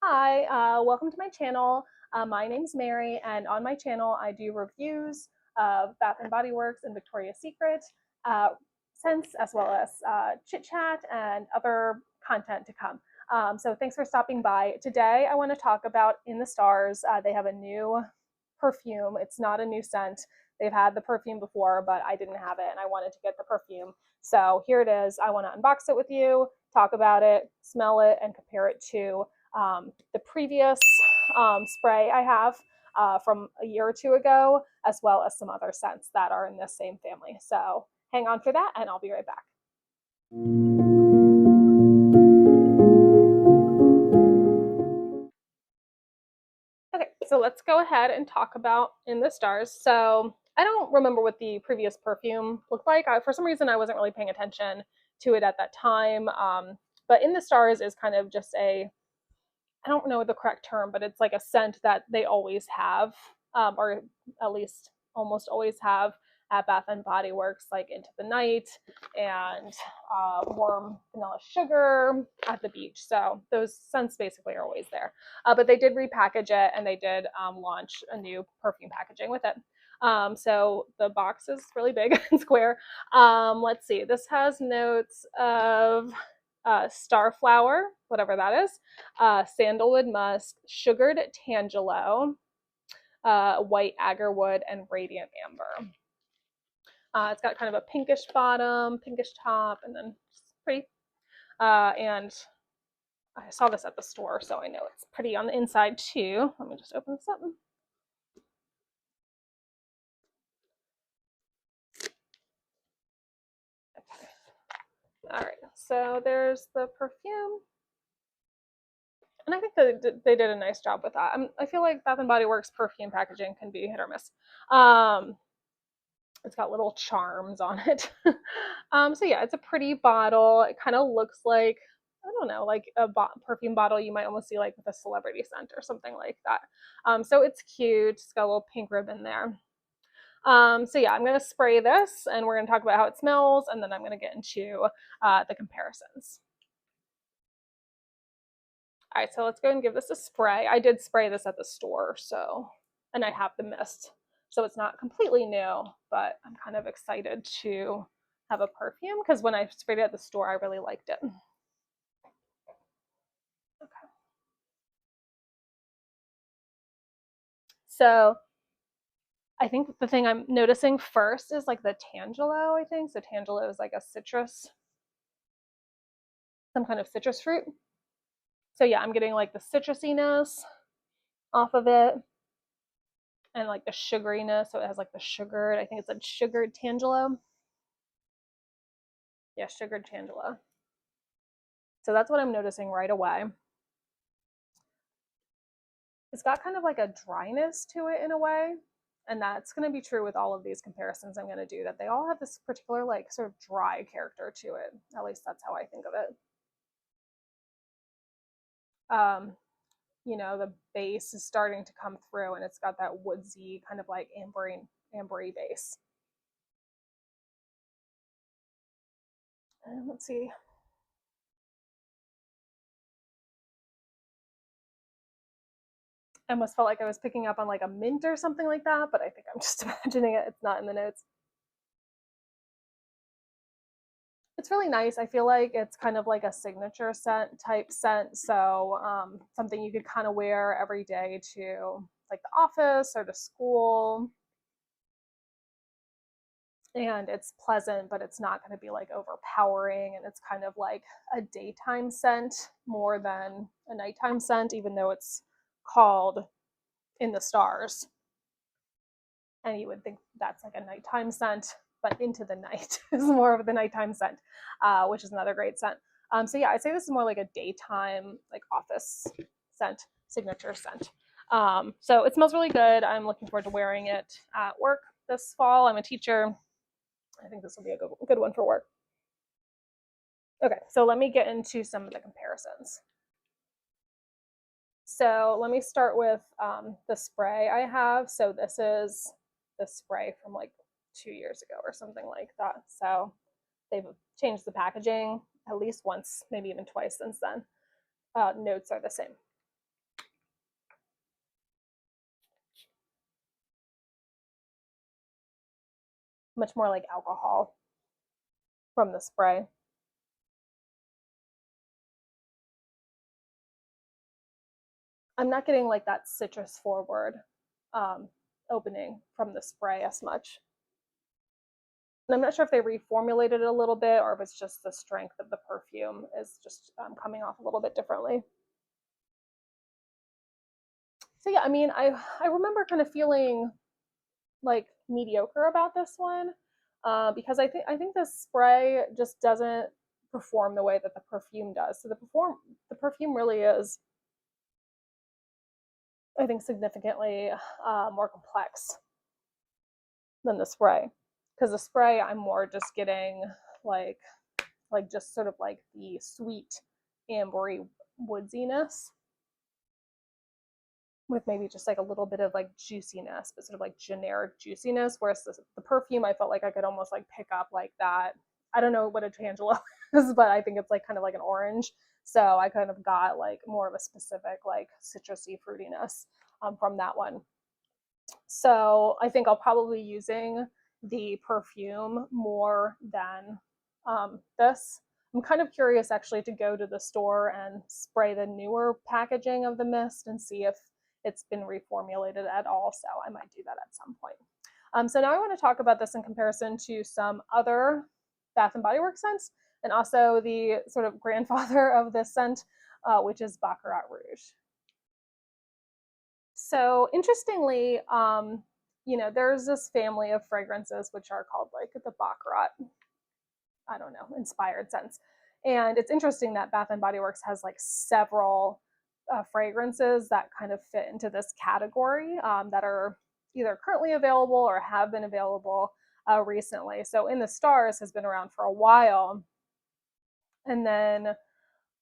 Hi, welcome to my channel. My name's Mary, and on my channel, I do reviews of Bath and Body Works and Victoria's Secret uh, scents, as well as chit chat and other content to come. So thanks for stopping by. Today, I want to talk about In the Stars. They have a new perfume. It's not a new scent. They've had the perfume before, but I didn't have it, and I wanted to get the perfume. So here it is. I want to unbox it with you, talk about it, smell it, and compare it to the previous spray I have from a year or two ago, as well as some other scents that are in this same family. So hang on for that, and I'll be right back. Okay, so let's go ahead and talk about In the Stars. So I don't remember what the previous perfume looked like. For some reason, I wasn't really paying attention to it at that time. But In the Stars is kind of just I don't know the correct term, but it's like a scent that they always have, or at least almost always have at Bath and Body Works, like Into the Night and Warm Vanilla Sugar at the beach. So those scents basically are always there. But they did repackage it, and they did launch a new perfume packaging with it. So the box is really big and square. Let's see. This has notes of starflower, whatever that is, sandalwood musk, sugared tangelo, white agarwood, and radiant amber. It's got kind of a pinkish bottom, pinkish top, and then it's pretty. And I saw this at the store, so I know it's pretty on the inside too. Let me just open this up. Okay. All right, so there's the perfume. And I think that they did a nice job with that. I feel like Bath and Body Works perfume packaging can be hit or miss. It's got little charms on it. So yeah, it's a pretty bottle. It kind of looks like, I don't know, like a perfume bottle you might almost see like with a celebrity scent or something like that. So it's cute. It's got a little pink ribbon there. So yeah, I'm gonna spray this, and we're gonna talk about how it smells, and then I'm gonna get into the comparisons. All right, so let's go and give this a spray. I did spray this at the store, so, and I have the mist. So it's not completely new, but I'm kind of excited to have a perfume because when I sprayed it at the store, I really liked it. Okay. So I think the thing I'm noticing first is like the tangelo, I think. So tangelo is like a citrus, some kind of citrus fruit. So yeah, I'm getting like the citrusiness off of it and like the sugariness. So it has like the sugared, I think it's a sugared tangelo. Yeah, sugared tangelo. So that's what I'm noticing right away. It's got kind of like a dryness to it in a way. And that's going to be true with all of these comparisons I'm going to do, that they all have this particular like sort of dry character to it. At least that's how I think of it. The base is starting to come through, and it's got that woodsy kind of like ambery base. And let's see. I almost felt like I was picking up on like a mint or something like that, but I think I'm just imagining it. It's not in the notes. It's really nice. I feel like it's kind of like a signature scent type scent. So something you could kind of wear every day to like the office or to school. And it's pleasant, but it's not going to be like overpowering. And it's kind of like a daytime scent more than a nighttime scent, even though it's called In the Stars. And you would think that's like a nighttime scent, but Into the Night is more of the nighttime scent, which is another great scent. So yeah, I'd say this is more like a daytime, like office scent, signature scent. So it smells really good. I'm looking forward to wearing it at work this fall. I'm a teacher. I think this will be a good one for work. Okay, so let me get into some of the comparisons. So let me start with the spray I have. So this is the spray from like 2 years ago or something like that. So they've changed the packaging at least once, maybe even twice since then. Notes are the same. much more like alcohol from the spray. I'm not getting like that citrus forward opening from the spray as much. And I'm not sure if they reformulated it a little bit or if it's just the strength of the perfume is just coming off a little bit differently. So yeah, I mean, I remember kind of feeling like mediocre about this one because I think the spray just doesn't perform the way that the perfume does. So the perfume really is, I think, significantly more complex than the spray, because the spray I'm more just getting like just sort of like the sweet ambery woodsiness with maybe just like a little bit of like juiciness, but sort of like generic juiciness. Whereas the perfume, I felt like I could almost like pick up like that. I don't know what a tangelo is, but I think it's like kind of like an orange. So I kind of got like more of a specific like citrusy fruitiness from that one. So I think I'll probably be using the perfume more than this. I'm kind of curious actually to go to the store and spray the newer packaging of the mist and see if it's been reformulated at all. So I might do that at some point. So now I want to talk about this in comparison to some other Bath and Body Works scents, and also the sort of grandfather of this scent, which is Baccarat Rouge. So interestingly, there's this family of fragrances which are called like the Baccarat, I don't know, inspired scents. And it's interesting that Bath and Body Works has like several fragrances that kind of fit into this category that are either currently available or have been available recently. So In the Stars has been around for a while. And then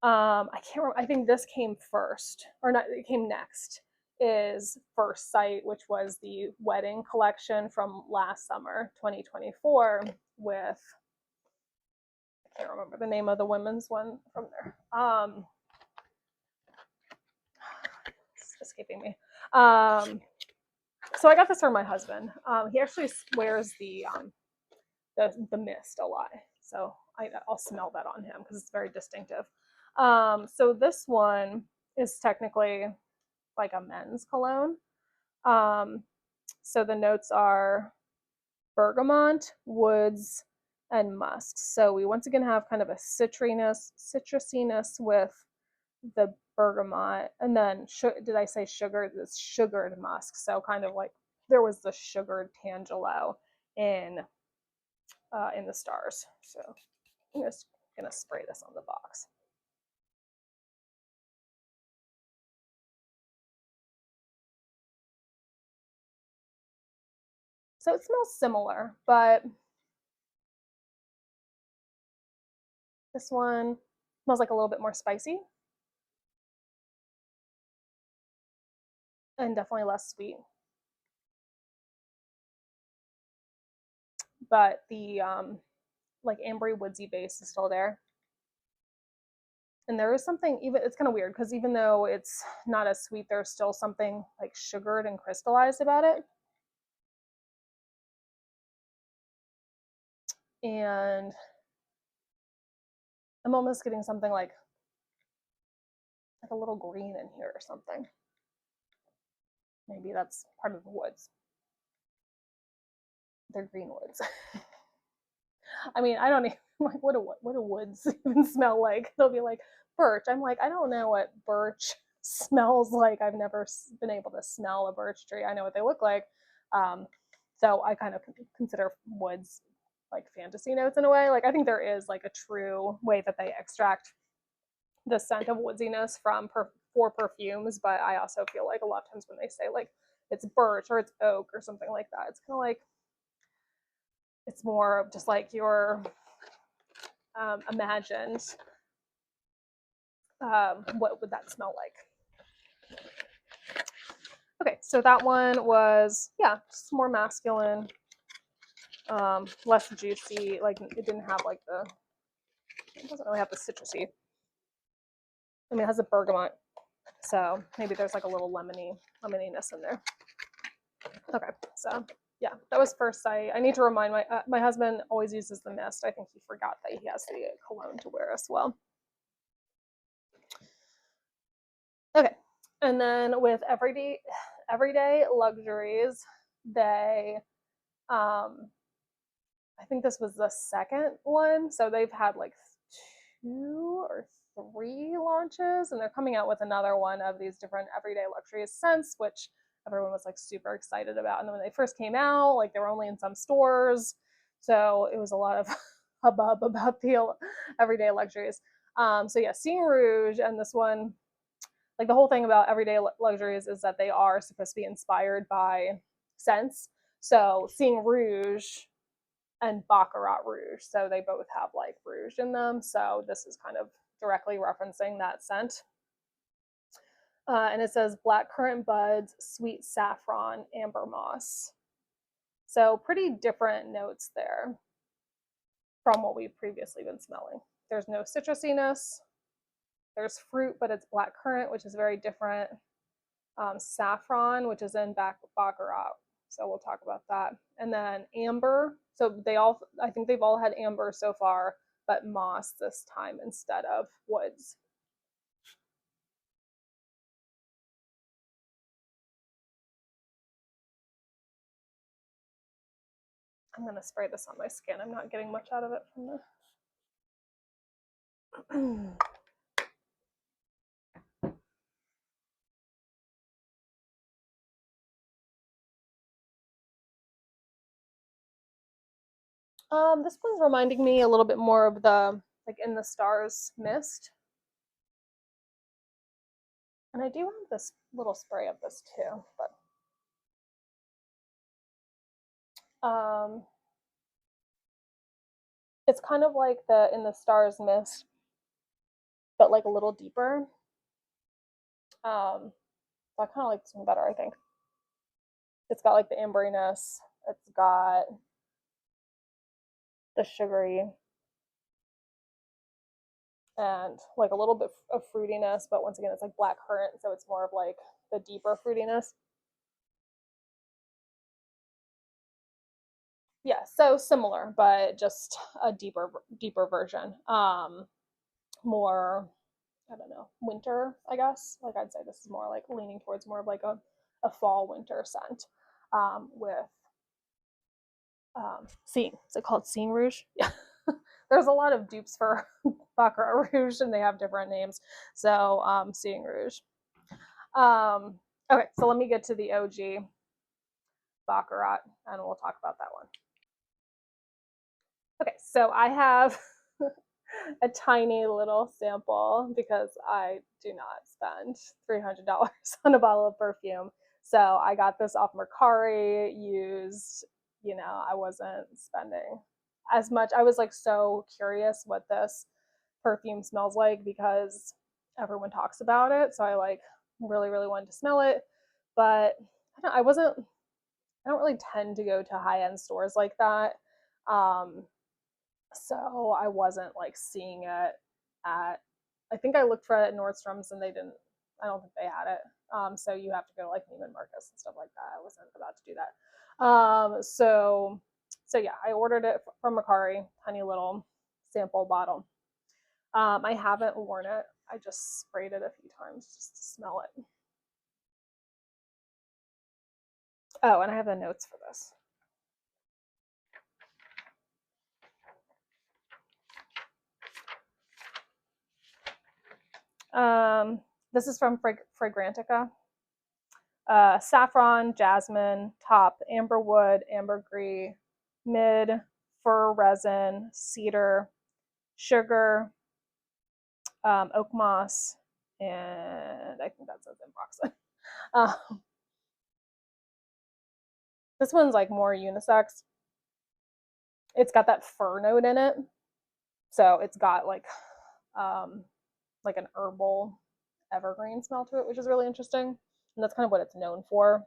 I can't remember, I think this came first, or not, it came next, is First Sight, which was the wedding collection from last summer, 2024, with, I can't remember the name of the women's one from there. It's escaping me. So I got this from my husband. He actually wears the mist a lot, so I'll smell that on him because it's very distinctive. So this one is technically like a men's cologne. So the notes are bergamot, woods, and musk. So we once again have kind of a citrusiness with the bergamot, and then did I say sugar? This sugared musk. So kind of like there was the sugared tangelo in the Stars. So I'm just gonna spray this on the box. So it smells similar, but this one smells like a little bit more spicy and definitely less sweet. But the like ambery woodsy base is still there. And there is something, even, it's kind of weird because even though it's not as sweet, there's still something like sugared and crystallized about it. And I'm almost getting something like a little green in here or something. Maybe that's part of the woods. They're green woods. I mean, I don't even like what do woods even smell like? They'll be like birch. I'm like, I don't know what birch smells like. I've never been able to smell a birch tree. I know what they look like. So I kind of consider woods like fantasy notes in a way. Like I think there is like a true way that they extract the scent of woodsiness from for perfumes, but I also feel like a lot of times when they say like it's birch or it's oak or something like that, it's kind of like it's more just like your imagined what would that smell like. Okay, so that one was, yeah, just more masculine, less juicy. Like it didn't have like it doesn't really have the citrusy. I mean, it has a bergamot, so maybe there's like a little lemoniness in there. Okay, so Yeah, that was first sight. I need to remind my husband always uses the mist. I think he forgot that he has the cologne to wear as well. Okay, and then with everyday luxuries, they I think this was the second one. So they've had like 2 or 3 launches, and they're coming out with another one of these different everyday luxury scents, which everyone was like super excited about. And then when they first came out, like they were only in some stores, so it was a lot of hubbub about the everyday luxuries. So yeah, Seeing Rouge, and this one, like the whole thing about everyday luxuries is that they are supposed to be inspired by scents. So Seeing Rouge and Baccarat Rouge. So they both have like rouge in them. So this is kind of directly referencing that scent. And it says black currant buds, sweet saffron, amber moss. So pretty different notes there from what we've previously been smelling. There's no citrusiness. There's fruit, but it's black currant, which is very different. Saffron, which is in Baccarat. So we'll talk about that. And then amber. So I think they've all had amber so far, but moss this time instead of woods. I'm going to spray this on my skin. I'm not getting much out of it from the. This one's reminding me a little bit more of the like In the Stars mist. And I do have this little spray of this too, but it's kind of like the In the Stars mist, but like a little deeper. So I kind of like this one better, I think. It's got like the amberiness. It's got the sugary and like a little bit of fruitiness, but once again, it's like black currant, so it's more of like the deeper fruitiness. Yeah, so similar, but just a deeper version. More, I don't know, winter, I guess. Like I'd say this is more like leaning towards more of like a fall winter scent. With Seeing, is it called Seeing Rouge? Yeah. There's a lot of dupes for Baccarat Rouge, and they have different names. So Seeing Rouge. Okay, so let me get to the OG Baccarat, and we'll talk about that one. Okay, so I have a tiny little sample because I do not spend $300 on a bottle of perfume. So I got this off Mercari, used, I wasn't spending as much. I was like so curious what this perfume smells like because everyone talks about it. So I like really, really wanted to smell it. But I don't really tend to go to high end stores like that. Um, so I wasn't like seeing it at, I think I looked for it at Nordstrom's and I don't think they had it. So you have to go to like Neiman Marcus and stuff like that. I wasn't about to do that. So yeah, I ordered it from Mercari, tiny little sample bottle. I haven't worn it. I just sprayed it a few times just to smell it. Oh, and I have the notes for this. This is from Fragrantica. Saffron, jasmine, top, amberwood, ambergris, mid, fir resin, cedar, sugar, oak moss, and I think that says ambroxan. Um, this one's like more unisex. It's got that fir note in it, so it's got um, like an herbal evergreen smell to it, which is really interesting. And that's kind of what it's known for,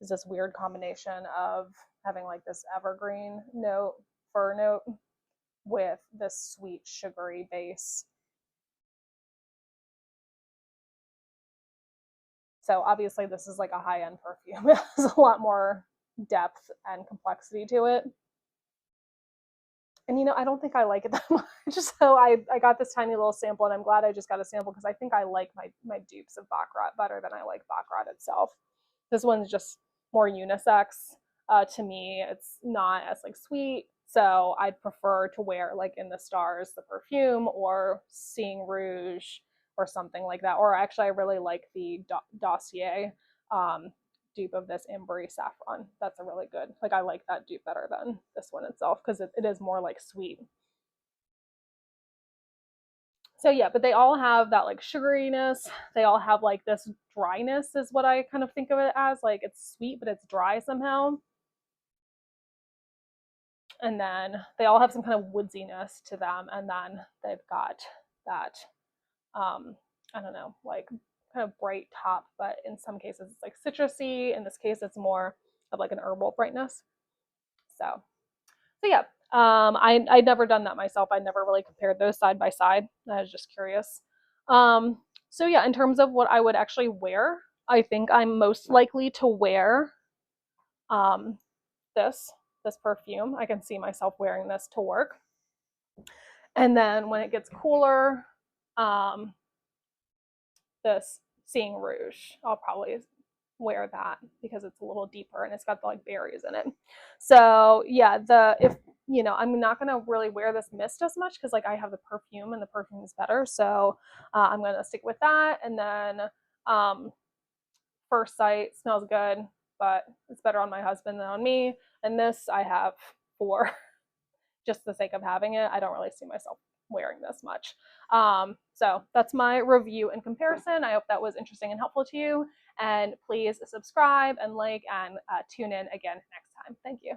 is this weird combination of having like this evergreen note, fir note, with this sweet sugary base. So obviously this is like a high-end perfume. It has a lot more depth and complexity to it. And I don't think I like it that much. So I got this tiny little sample, and I'm glad I just got a sample because I think I like my dupes of Baccarat better than I like Baccarat itself. This one's just more unisex. To me, it's not as like sweet, so I'd prefer to wear like in the stars the perfume or Seeing Rouge or something like that. Or actually, I really like the Dossier um, dupe of this Ambery Saffron. That's a really good, like I like that dupe better than this one itself because it is more like sweet. So yeah, but they all have that like sugariness. They all have like this dryness is what I kind of think of it as. Like it's sweet, but it's dry somehow. And then they all have some kind of woodsiness to them. And then they've got that, I don't know, like kind of bright top, but in some cases it's like citrusy. In this case, it's more of like an herbal brightness. So yeah, I'd never done that myself. I never really compared those side by side. I was just curious. Um, so yeah, in terms of what I would actually wear, I think I'm most likely to wear um, this this perfume. I can see myself wearing this to work. And then when it gets cooler, um, this Seeing Rouge, I'll probably wear that because it's a little deeper and it's got the like berries in it. So yeah, if I'm not gonna really wear this mist as much because like I have the perfume and the perfume is better. So I'm gonna stick with that. And then um, First Sight smells good, but it's better on my husband than on me. And this I have for just the sake of having it. I don't really see myself wearing this much. So that's my review and comparison. I hope that was interesting and helpful to you. And please subscribe and like and tune in again next time. Thank you.